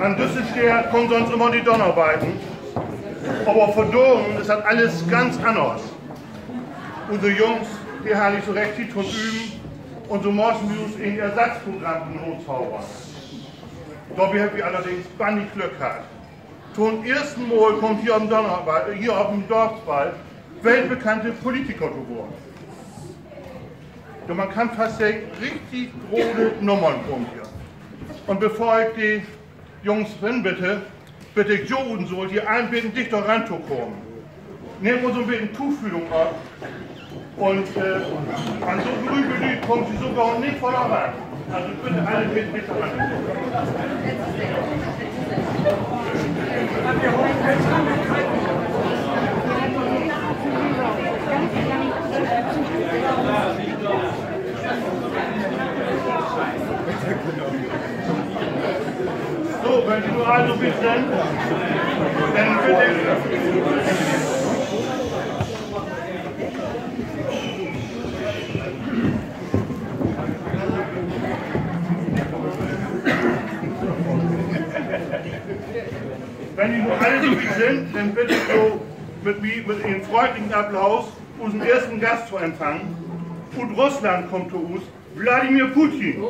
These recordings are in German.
An Düsseldorf kommen sonst immer die Donnerarbeiten. Aber für Dorn ist das alles ganz anders. Unsere Jungs, die haben nicht so recht viel von üben und so müssen wir uns in Ersatzprogrammen notzaubern. Dabei haben wir allerdings bannig Glück gehabt. Zum ersten Mal kommt hier auf dem Dorfball weltbekannte Politiker geworden. Und man kann fast sagen, richtig große Nummern kommen hier. Und bevor ich die Jungs bitte ich Joden soll hier ein bisschen dichter ranzukommen. Nehmen wir so ein bisschen Tuchfühlung ab. Und an so grün beliebt kommt sie sogar nicht von der Wand. Also bitte alle ein bisschen dichter ranzukommen. So, wenn Sie nur also bist, dann bitte. Wenn die nur alle so wie sind, dann bitte so mit Ihrem freundlichen Applaus unseren ersten Gast zu empfangen. Und Russland kommt zu uns, Wladimir Putin.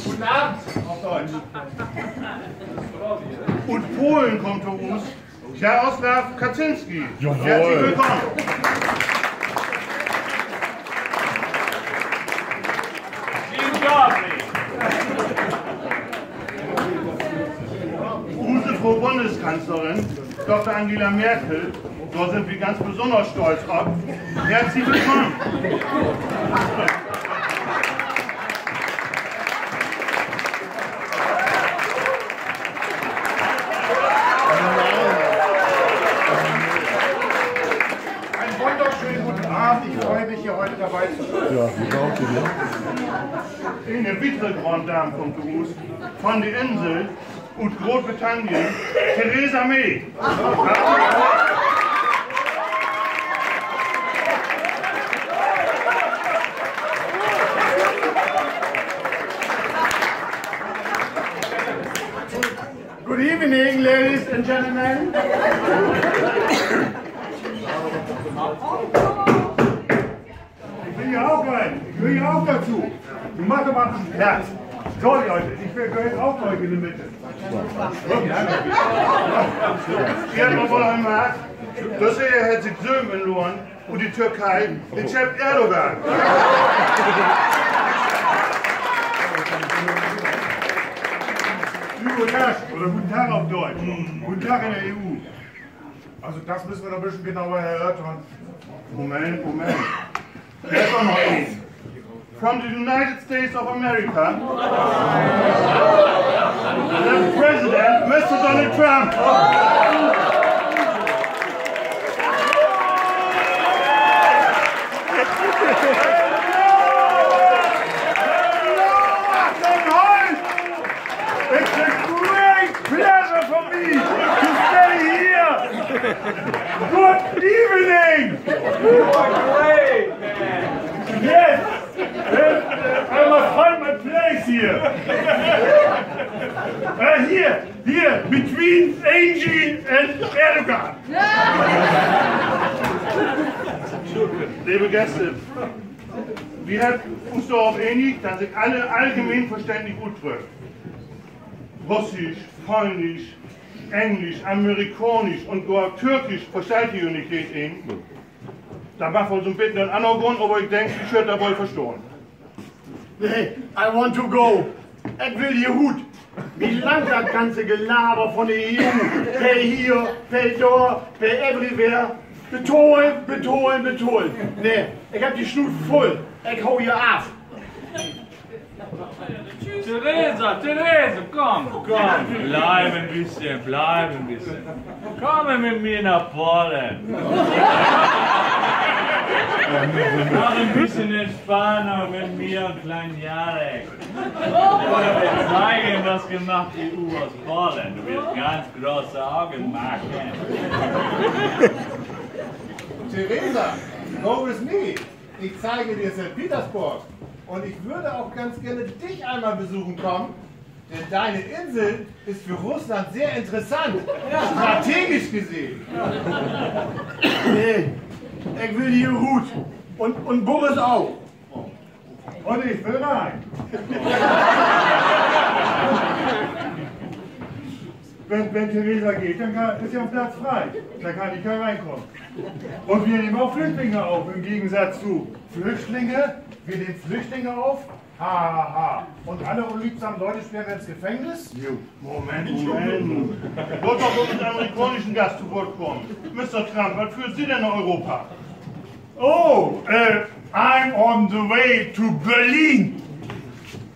Guten Abend. Auf Deutsch. Und Polen kommt zu uns, Jaroslaw Kaczynski. Herzlich willkommen. Unsere Frau Bundeskanzlerin, Dr. Angela Merkel, da sind wir ganz besonders stolz drauf. Herzlich willkommen. Ich freue mich, hier heute dabei zu sein. Ja, wie auch die. In der Vitre Grand Dame kommt zu uns, von der Insel und Großbritannien, Theresa May. Good evening, ladies and gentlemen. Ich will hier auch rein. Ich will hier auch dazu. Ich mache doch mal ein bisschen Platz. So, Leute, ich gehöre jetzt auch mal in die Mitte. Ja, noch mal einmal. Das hier hat sich Söm verloren und die Türkei, den Chef Erdogan. Guten Tag oder guten Tag auf Deutsch. Guten Tag in der EU. Also das müssen wir noch ein bisschen genauer erörtern. Moment. Da ist doch noch ein. From the United States of America, the President, Mr. Donald Trump. It's a great pleasure for me to stay here. Good evening. Great, man. Yes. I must find my place here. Here, between Angie and Erdogan. Liebe Gäste, wir haben uns darauf einig, dass sich alle allgemein verständlich ausdrücken. Russisch, Polnisch, Englisch, Amerikanisch und gar Türkisch versteht ihr nicht jeden. Da machen wir so ein bisschen einen anderen Grund, aber ich denke, ich werde da wohl verstehen. Hey, I want to go. Ich will hier Hut. Wie lang das ganze Gelaber von der EU? Pay hier, pay da, pay everywhere. Betonen. Nee, ich hab die Schnute voll. Ich hau hier ab. Theresa, komm. Bleib ein bisschen. Komm mit mir nach Polen. Noch ein bisschen Entspannung mit mir und kleinen Jarek. Oder wir zeigen, was gemacht EU aus Polen. Du wirst ganz große Augen machen. Theresa, go with me. Ich zeige dir St. Petersburg. Und ich würde auch ganz gerne dich einmal besuchen kommen. Denn deine Insel ist für Russland sehr interessant. Strategisch gesehen. Nee, ich will hier Hut. Und Boris auch. Und ich will rein. Wenn Theresa geht, dann ist ja ein Platz frei. Da kann ich ja reinkommen. Und wir nehmen auch Flüchtlinge auf, im Gegensatz zu Flüchtlinge. Wir nehmen Flüchtlinge auf. Ha, ha, ha. Und alle unliebsamen Leute sperren wir ins Gefängnis? Moment. Wollt doch mit einem amerikanischen Gast zu Wort kommen. Mr. Trump, was führt Sie denn nach Europa? Oh, I'm on the way to Berlin.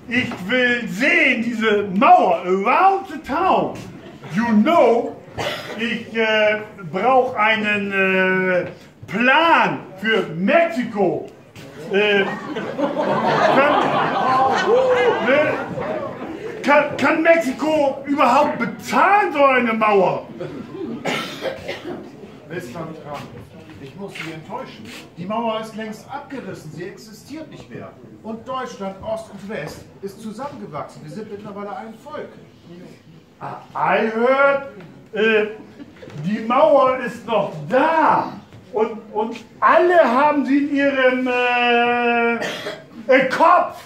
Ich will sehen diese Mauer around the town. You know, ich brauche einen Plan für Mexiko. Kann Mexiko überhaupt bezahlen, so eine Mauer? Mr. Trump, ich muss Sie enttäuschen. Die Mauer ist längst abgerissen, sie existiert nicht mehr. Und Deutschland, Ost und West, ist zusammengewachsen. Wir sind mittlerweile ein Volk. I heard, die Mauer ist noch da. Und alle haben sie in ihrem Kopf.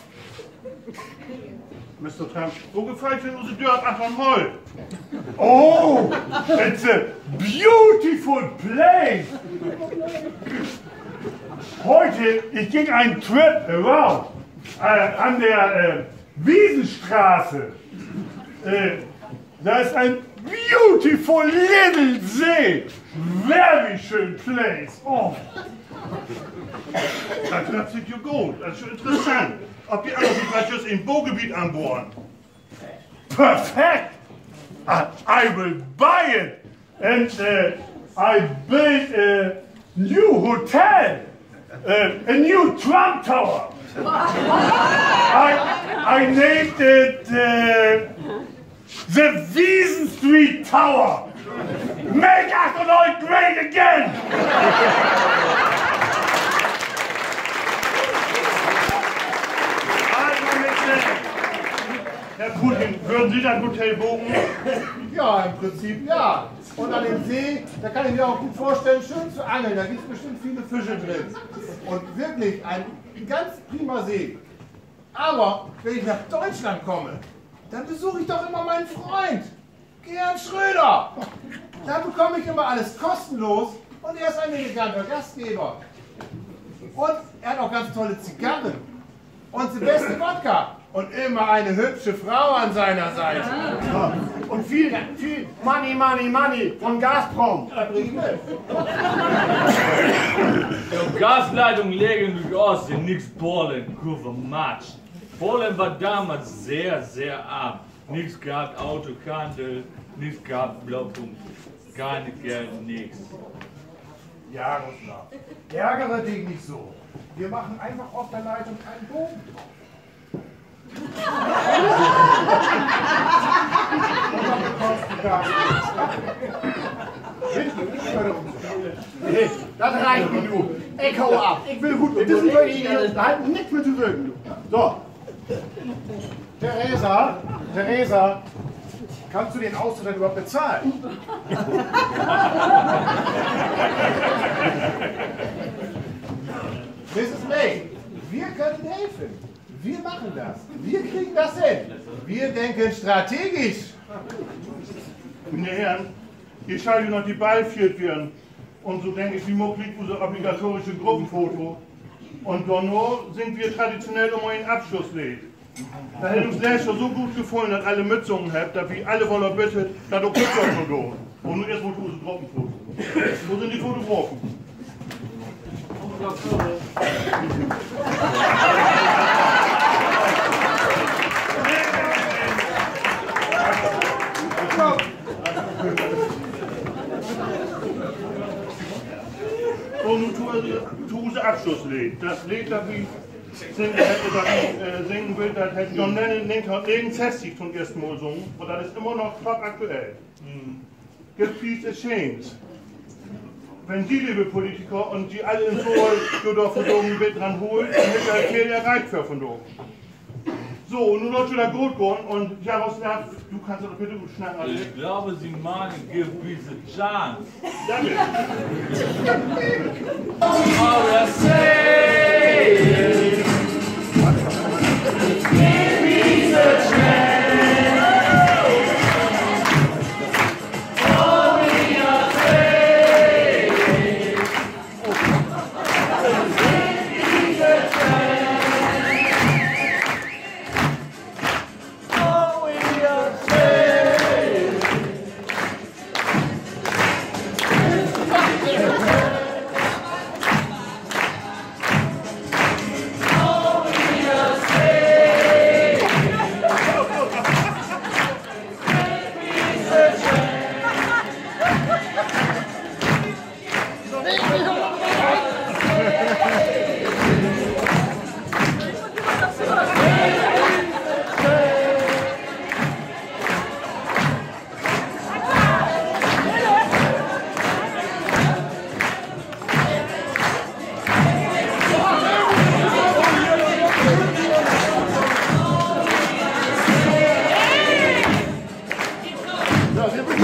Mr. Trump, wo gefällt Ihnen unsere Dörr ab von Moll? Oh, it's a beautiful place. Heute, ich ging einen Trip around an der Wiesenstraße. Da ist ein beautiful little See. Very schön place. Oh. Das hört sich ja gut, das ist schon interessant. Ob die anderen vielleicht jetzt im Baugebiet anbohren? Perfect. I will buy it. And I build a new hotel. A new Trump Tower. I named it the Wiesen Street Tower. Make Achtung great again! Herr Putin, würden Sie das Hotel buchen? Ja, im Prinzip ja. Und an dem See, da kann ich mir auch gut vorstellen, schön zu angeln. Da gibt es bestimmt viele Fische drin. Und wirklich ein ganz prima See. Aber wenn ich nach Deutschland komme, dann besuche ich doch immer meinen Freund, Gerhard Schröder. Da bekomme ich immer alles kostenlos und er ist ein eleganter Gastgeber. Und er hat auch ganz tolle Zigarren und die beste Wodka. Und immer eine hübsche Frau an seiner Seite. Und viel Money von Gazprom. Die Gasleitung legen durch Ostsee, nix Polen, Kurve Matsch. Polen war damals sehr, sehr arm. Nichts gehabt Autokante, nichts gehabt Blaupunkt. Keine Geld, nichts. Ja, Russland, ärgere dich nicht so. Wir machen einfach auf der Leitung einen Bogen. Nee, das reicht mir, du. Ich hau ab. Ich will gut. Das sind solche hier, da halten nichts mehr zu wirken. So. Theresa, kannst du den Austritt überhaupt bezahlen? Mrs. May, wir können helfen. Wir machen das. Wir kriegen das hin. Wir denken strategisch. Meine Herren, hier scheint noch die Ball führt werden. Und so denke ich, wie möglich unser obligatorische Gruppenfoto. Und danach sind wir traditionell um einen Abschluss legt. Da hat uns Läscher so gut gefallen, dass alle mitsungen habt, dass wir alle voller Bitte, dass du guckst auch schon da. Und nun erst mal unser Gruppenfoto. Wo sind die Fotografen? und nun tun sie Abschluss legt. Das Lied, das ich singen will, das hätte John Lennon 1969 zum ersten Mal gesungen und das ist immer noch top aktuell. Give peace a chance. Wenn die, liebe Politiker, und die alle in so da von oben mit dran holen, dann hätte der Kerl ja reicht für von oben. So, und nun läuft wieder gut gehen und Jaroslav, du kannst doch bitte gut schnacken. Also. Ich glaube, Sie meinen, give peace a chance. Danke. All I say is, give peace a chance.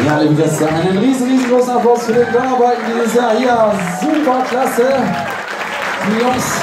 Ja, liebe Gäste, einen riesengroßen Applaus für den Donnerbalken dieses Jahr. Hier, super klasse. Die Jungs